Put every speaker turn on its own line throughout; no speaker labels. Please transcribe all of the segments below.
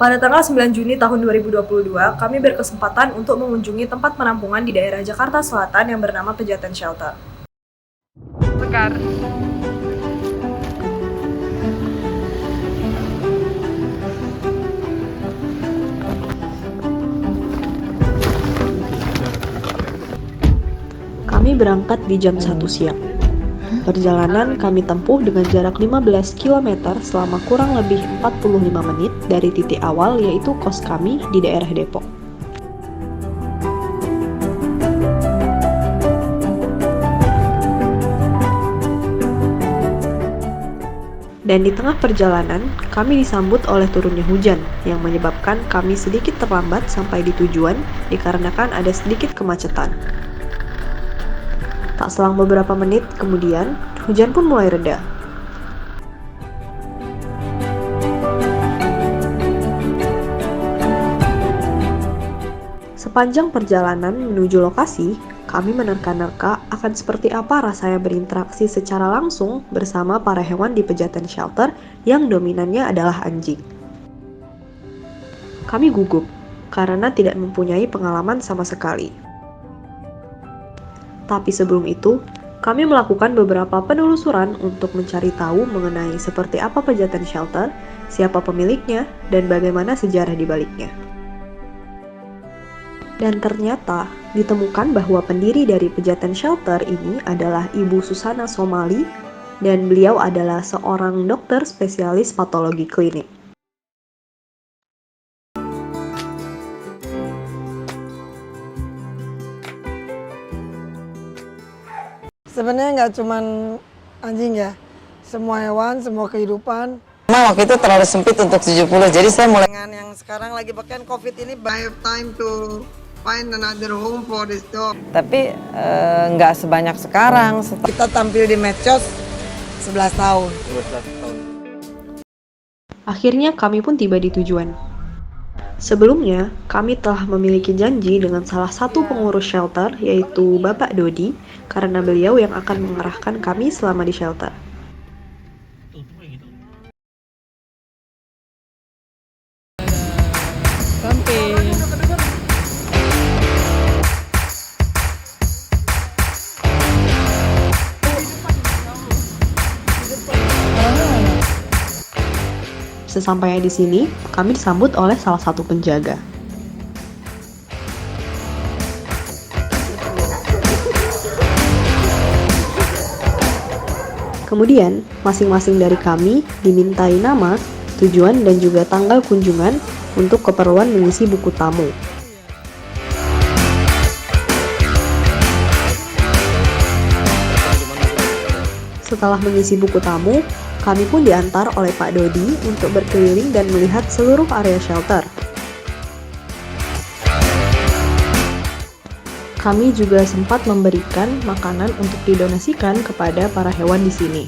Pada tanggal 9 Juni tahun 2022, kami berkesempatan untuk mengunjungi tempat penampungan di daerah Jakarta Selatan yang bernama Pejaten Shelter.
Segar.
Kami berangkat di jam 1 siang. Perjalanan kami tempuh dengan jarak 15 km selama kurang lebih 45 menit dari titik awal, yaitu kos kami di daerah Depok. Dan di tengah perjalanan, kami disambut oleh turunnya hujan yang menyebabkan kami sedikit terlambat sampai di tujuan dikarenakan ada sedikit kemacetan. Tak selang beberapa menit kemudian, hujan pun mulai reda. Sepanjang perjalanan menuju lokasi, kami menerka-nerka akan seperti apa rasanya berinteraksi secara langsung bersama para hewan di Pejaten Shelter yang dominannya adalah anjing. Kami gugup karena tidak mempunyai pengalaman sama sekali. Tapi sebelum itu, kami melakukan beberapa penelusuran untuk mencari tahu mengenai seperti apa Pejaten Shelter, siapa pemiliknya, dan bagaimana sejarah di baliknya. Dan ternyata ditemukan bahwa pendiri dari Pejaten Shelter ini adalah Ibu Susana Somali, dan beliau adalah seorang dokter spesialis patologi klinik.
Sebenarnya nggak cuman anjing ya, semua hewan, semua kehidupan.
Memang waktu itu terlalu sempit untuk 70, jadi saya mulai
Dengan yang sekarang lagi pakai COVID ini, I have time to find another home for this dog.
tapi nggak sebanyak sekarang.
Kita tampil di medsos 11 tahun.
Akhirnya kami pun tiba di tujuan. Sebelumnya, kami telah memiliki janji dengan salah satu pengurus shelter, yaitu Bapak Dodi, karena beliau yang akan mengarahkan kami selama di shelter. Sesampainya di sini, kami disambut oleh salah satu penjaga. Kemudian, masing-masing dari kami dimintai nama, tujuan, dan juga tanggal kunjungan untuk keperluan mengisi buku tamu. Setelah mengisi buku tamu, kami pun diantar oleh Pak Dodi untuk berkeliling dan melihat seluruh area shelter. Kami juga sempat memberikan makanan untuk didonasikan kepada para hewan di sini.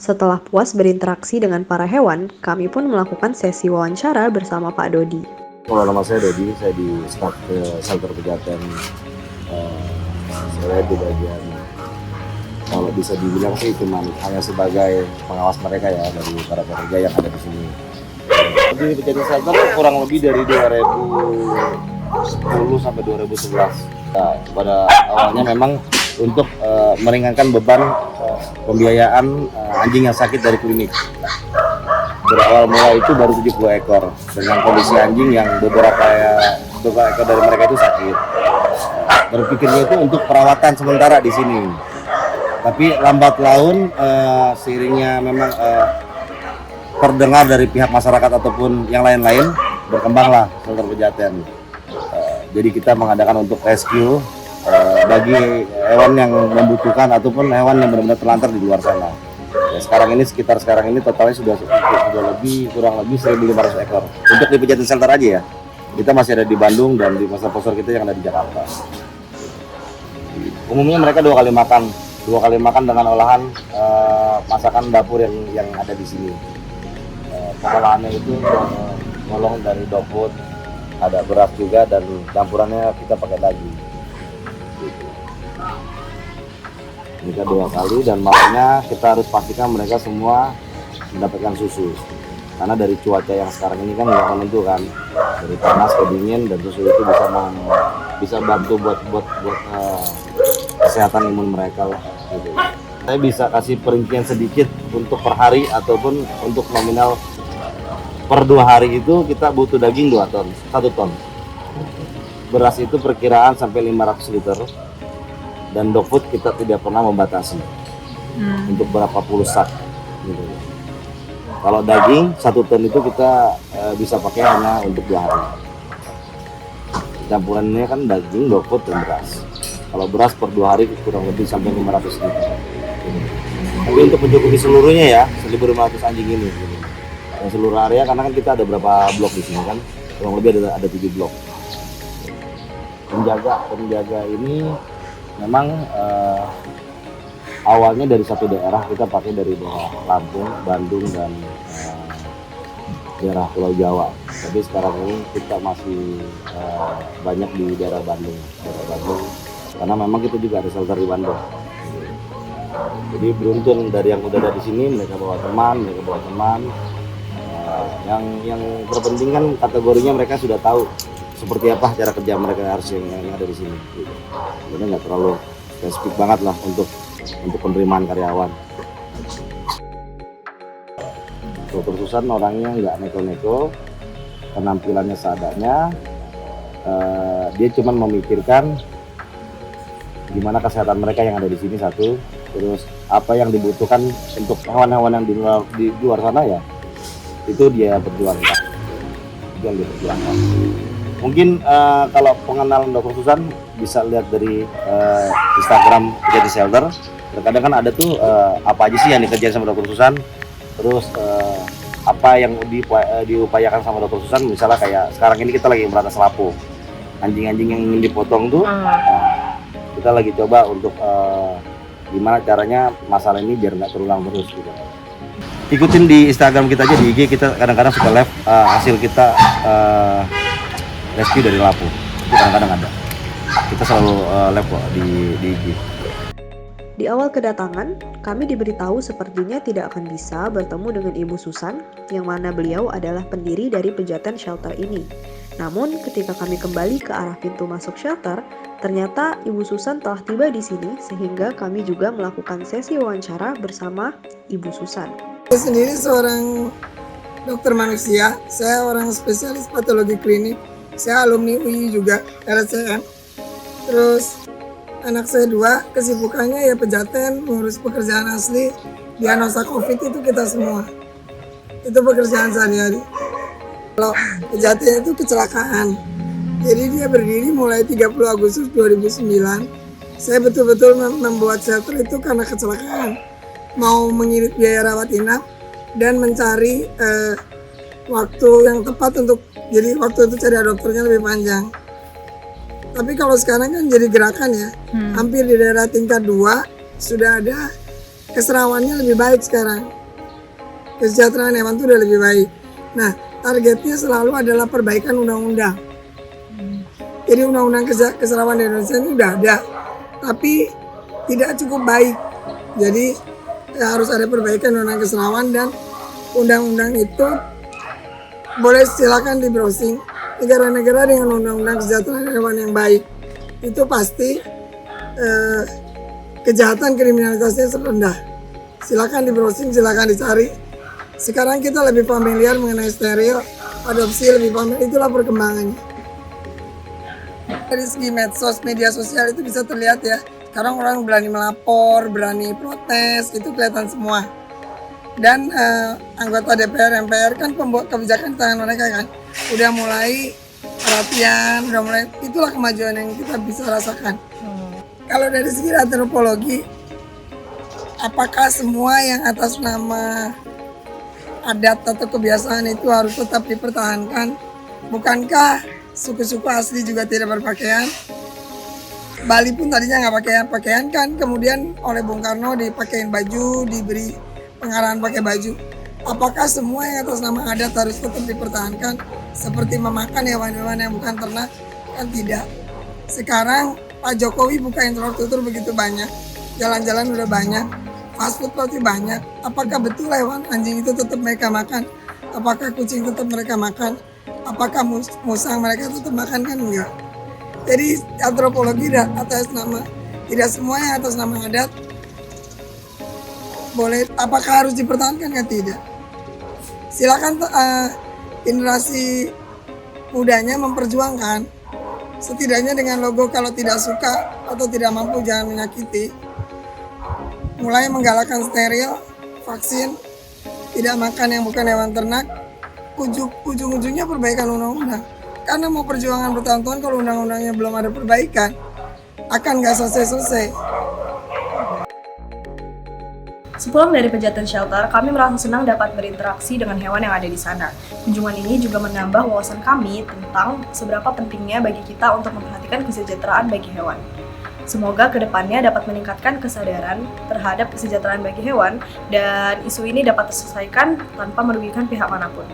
Setelah puas berinteraksi dengan para hewan, kami pun melakukan sesi wawancara bersama Pak Dodi.
Kalau nama saya Dodi, saya di staf shelter Pejaten. Saya di bagian, kalau bisa dibilang sih cuma hanya sebagai pengawas mereka ya dari para pekerja yang ada di sini. Di Pejaten Shelter kurang lebih dari 2010 sampai 2011. Nah, pada awalnya memang untuk meringankan beban pembiayaan anjing yang sakit dari klinik. Berawal mulai itu baru 70 ekor dengan kondisi anjing yang beberapa ekor dari mereka itu sakit. Berpikirnya itu untuk perawatan sementara di sini. Tapi lambat laun seiringnya memang terdengar dari pihak masyarakat ataupun yang lain-lain, berkembanglah shelter Pejaten. Jadi kita mengadakan untuk rescue bagi hewan yang membutuhkan ataupun hewan yang benar-benar terlantar di luar sana. Ya, sekarang ini totalnya sudah kurang lebih 1.500 ekor. Untuk di Pejaten Shelter aja ya. Kita masih ada di Bandung dan di pasar-pasar kita yang ada di Jakarta. Umumnya mereka dua kali makan dengan olahan masakan dapur yang ada di sini. Pengolahannya itu ngolong dari dog food, ada beras juga, dan campurannya kita pakai daging. Kita 2 kali, dan malamnya kita harus pastikan mereka semua mendapatkan susu. Karena dari cuaca yang sekarang ini kan nggak menentu kan, dari panas ke dingin, dan susu itu bisa bantu buat kesehatan imun mereka lah. Gitu. Saya bisa kasih perincian sedikit untuk per hari ataupun untuk nominal per 2 hari itu kita butuh daging 1 ton. Beras itu perkiraan sampai 500 liter. Dan dog food kita tidak pernah membatasi untuk berapa puluh sak gitu. Kalau daging 1 ton itu kita bisa pakai hanya untuk 2 hari. Campurannya kan daging, dog food, dan beras. Kalau beras per 2 hari kurang lebih sampai 500 liter. Tapi untuk mencukupi seluruhnya ya 1.500 anjing ini gitu. Yang seluruh area, karena kan kita ada berapa blok di sini kan, kurang lebih ada 7 blok. Penjaga ini memang awalnya dari satu daerah, kita pakai dari daerah Lampung, Bandung, dan daerah Pulau Jawa. Tapi sekarang ini kita masih banyak di daerah Bandung, karena memang kita juga ada shelter di Bandung. Jadi beruntun dari yang udah ada di sini, mereka bawa teman. Yang terpenting kan kategorinya mereka sudah tahu seperti apa cara kerja mereka harus yang ada di sini. Jadi nggak terlalu spesifik banget lah untuk penerimaan karyawan. Dokter Susan orangnya nggak neko-neko, penampilannya seadanya. Dia cuma memikirkan gimana kesehatan mereka yang ada di sini satu, terus apa yang dibutuhkan untuk hewan-hewan yang di luar sana ya, itu dia perjuangkan. Mungkin kalau pengenalan Dokter Susan bisa lihat dari Instagram Pejaten Shelter. Terkadang kan ada tuh apa aja sih yang dikerjain sama Dokter Susan, terus apa yang diupayakan sama Dokter Susan. Misalnya kayak sekarang ini kita lagi berantas lapu, anjing-anjing yang ingin dipotong tuh, kita lagi coba untuk gimana caranya masalah ini biar nggak terulang terus gitu. Ikutin di Instagram kita aja, di IG kita kadang-kadang suka live hasil kita rescue dari lapu, itu kadang-kadang ada. Kita selalu live kok di IG.
Di awal kedatangan, kami diberitahu sepertinya tidak akan bisa bertemu dengan Ibu Susan, yang mana beliau adalah pendiri dari Pejaten Shelter ini. Namun, ketika kami kembali ke arah pintu masuk shelter, ternyata Ibu Susan telah tiba di sini, sehingga kami juga melakukan sesi wawancara bersama Ibu Susan.
Saya sendiri seorang dokter manusia, saya orang spesialis patologi klinik, saya alumni UI juga, RSCM. Terus anak saya 2, kesibukannya ya Pejaten, mengurus pekerjaan asli, diagnosa COVID itu kita semua. Itu pekerjaan sehari-hari. Kalau Pejaten itu kecelakaan, jadi dia berdiri mulai 30 Agustus 2009. Saya betul-betul membuat shelter itu karena kecelakaan. Mau mengirit biaya rawat inap dan mencari waktu yang tepat untuk, jadi waktu itu cari dokternya lebih panjang. Tapi kalau sekarang kan jadi gerakan ya, hampir di daerah tingkat 2 sudah ada keserawannya lebih baik sekarang. kesejahteraan hewan itu udah lebih baik. Nah, targetnya selalu adalah perbaikan undang-undang. Jadi undang-undang keselamatan di Indonesia ini udah ada, tapi tidak cukup baik. Jadi harus ada perbaikan undang-undang keselamatan, dan undang-undang itu boleh silakan di browsing. Negara-negara dengan undang-undang kesejahteraan hewan yang baik itu pasti kejahatan kriminalitasnya rendah. Silakan di browsing, silakan dicari. Sekarang kita lebih familiar mengenai steril, adopsi lebih familiar, itulah perkembangannya. Dari segi medsos, media sosial itu bisa terlihat ya. Sekarang orang berani melapor, berani protes, itu kelihatan semua. Dan anggota DPR, MPR kan pembuat kebijakan di tangan mereka kan. Udah mulai perhatian, udah mulai, itulah kemajuan yang kita bisa rasakan. Kalau dari segi antropologi, apakah semua yang atas nama adat atau kebiasaan itu harus tetap dipertahankan? Bukankah suku-suku asli juga tidak berpakaian? Bali pun tadinya nggak pakai pakaian kan, kemudian oleh Bung Karno dipakein baju, diberi pengarahan pakai baju. Apakah semua yang atas nama adat harus tetap dipertahankan? Seperti memakan hewan-hewan yang bukan ternak? Kan tidak. Sekarang Pak Jokowi buka infrastruktur begitu banyak, jalan-jalan udah banyak, fast food pasti banyak. Apakah betul hewan anjing itu tetap mereka makan? Apakah kucing tetap mereka makan? Apakah musang mereka tetap makan? Kan enggak. Jadi antropologi atas nama, tidak semua yang atas nama adat boleh, apakah harus dipertahankan? Kan tidak. Silakan generasi mudanya memperjuangkan, setidaknya dengan logo kalau tidak suka atau tidak mampu jangan menyakiti. Mulai menggalakkan steril, vaksin, tidak makan yang bukan hewan ternak, ujung-ujungnya perbaikan undang-undang. Karena mau perjuangan bertahun-tahun kalau undang-undangnya belum ada perbaikan, akan nggak selesai-selesai.
Sepulang dari Pejaten Shelter, kami merasa senang dapat berinteraksi dengan hewan yang ada di sana. Kunjungan ini juga menambah wawasan kami tentang seberapa pentingnya bagi kita untuk memperhatikan kesejahteraan bagi hewan. Semoga kedepannya dapat meningkatkan kesadaran terhadap kesejahteraan bagi hewan dan isu ini dapat terselesaikan tanpa merugikan pihak manapun.